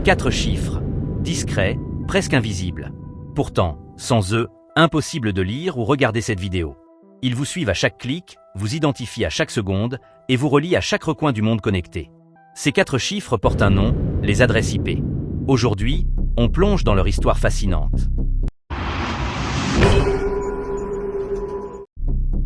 4 chiffres, discrets, presque invisibles. Pourtant, sans eux, impossible de lire ou regarder cette vidéo. Ils vous suivent à chaque clic, vous identifient à chaque seconde et vous relient à chaque recoin du monde connecté. Ces 4 chiffres portent un nom, les adresses IP. Aujourd'hui, on plonge dans leur histoire fascinante.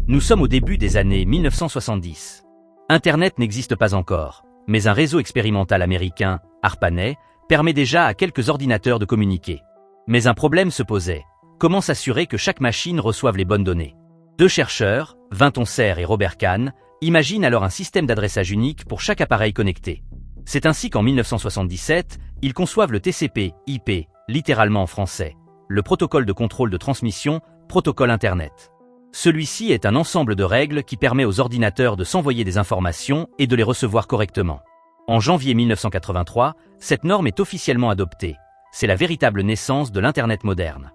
Nous sommes au début des années 1970. Internet n'existe pas encore, mais un réseau expérimental américain, ARPANET, permet déjà à quelques ordinateurs de communiquer. Mais un problème se posait. Comment s'assurer que chaque machine reçoive les bonnes données? 2 chercheurs, Vinton Cerf et Robert Kahn, imaginent alors un système d'adressage unique pour chaque appareil connecté. C'est ainsi qu'en 1977, ils conçoivent le TCP/IP, littéralement en français, le protocole de contrôle de transmission, protocole Internet. Celui-ci est un ensemble de règles qui permet aux ordinateurs de s'envoyer des informations et de les recevoir correctement. En janvier 1983, cette norme est officiellement adoptée. C'est la véritable naissance de l'Internet moderne.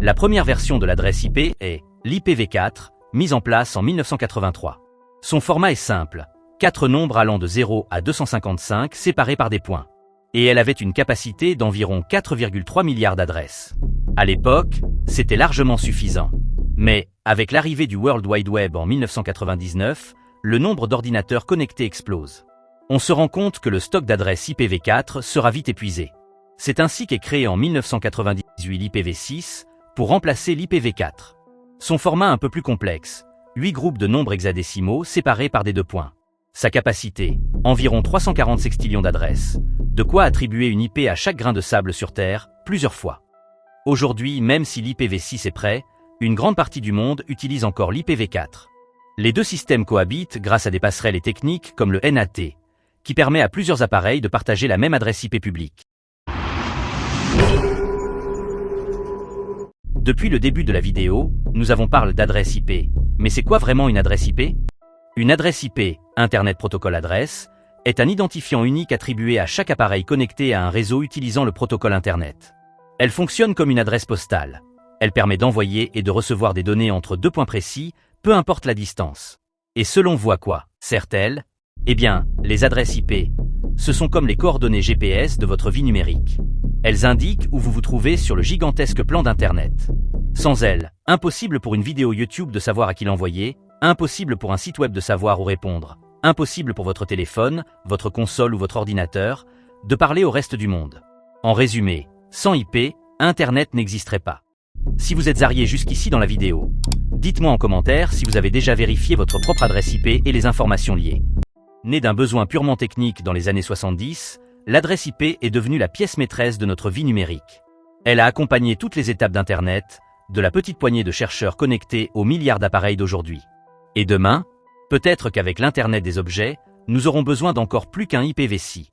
La première version de l'adresse IP est l'IPv4, mise en place en 1983. Son format est simple, 4 nombres allant de 0 à 255 séparés par des points. Et elle avait une capacité d'environ 4,3 milliards d'adresses. À l'époque, c'était largement suffisant. Mais, avec l'arrivée du World Wide Web en 1999, le nombre d'ordinateurs connectés explose. On se rend compte que le stock d'adresses IPv4 sera vite épuisé. C'est ainsi qu'est créé en 1998 l'IPv6 pour remplacer l'IPv4. Son format un peu plus complexe, 8 groupes de nombres hexadécimaux séparés par des 2 points. Sa capacité, environ 340 sextillions d'adresses, de quoi attribuer une IP à chaque grain de sable sur Terre, plusieurs fois. Aujourd'hui, même si l'IPv6 est prêt, une grande partie du monde utilise encore l'IPv4. Les 2 systèmes cohabitent grâce à des passerelles et techniques comme le NAT, qui permet à plusieurs appareils de partager la même adresse IP publique. Depuis le début de la vidéo, nous avons parlé d'adresse IP. Mais c'est quoi vraiment une adresse IP? Une adresse IP, Internet Protocol Adresse, est un identifiant unique attribué à chaque appareil connecté à un réseau utilisant le protocole Internet. Elle fonctionne comme une adresse postale. Elle permet d'envoyer et de recevoir des données entre 2 points précis, peu importe la distance. Et selon vous à quoi sert-elle? Eh bien, les adresses IP, ce sont comme les coordonnées GPS de votre vie numérique. Elles indiquent où vous vous trouvez sur le gigantesque plan d'Internet. Sans elles, impossible pour une vidéo YouTube de savoir à qui l'envoyer, impossible pour un site web de savoir où répondre, impossible pour votre téléphone, votre console ou votre ordinateur, de parler au reste du monde. En résumé, sans IP, Internet n'existerait pas. Si vous êtes arrivé jusqu'ici dans la vidéo, dites-moi en commentaire si vous avez déjà vérifié votre propre adresse IP et les informations liées. Née d'un besoin purement technique dans les années 70, l'adresse IP est devenue la pièce maîtresse de notre vie numérique. Elle a accompagné toutes les étapes d'Internet, de la petite poignée de chercheurs connectés aux milliards d'appareils d'aujourd'hui. Et demain, peut-être qu'avec l'Internet des objets, nous aurons besoin d'encore plus qu'un IPv6.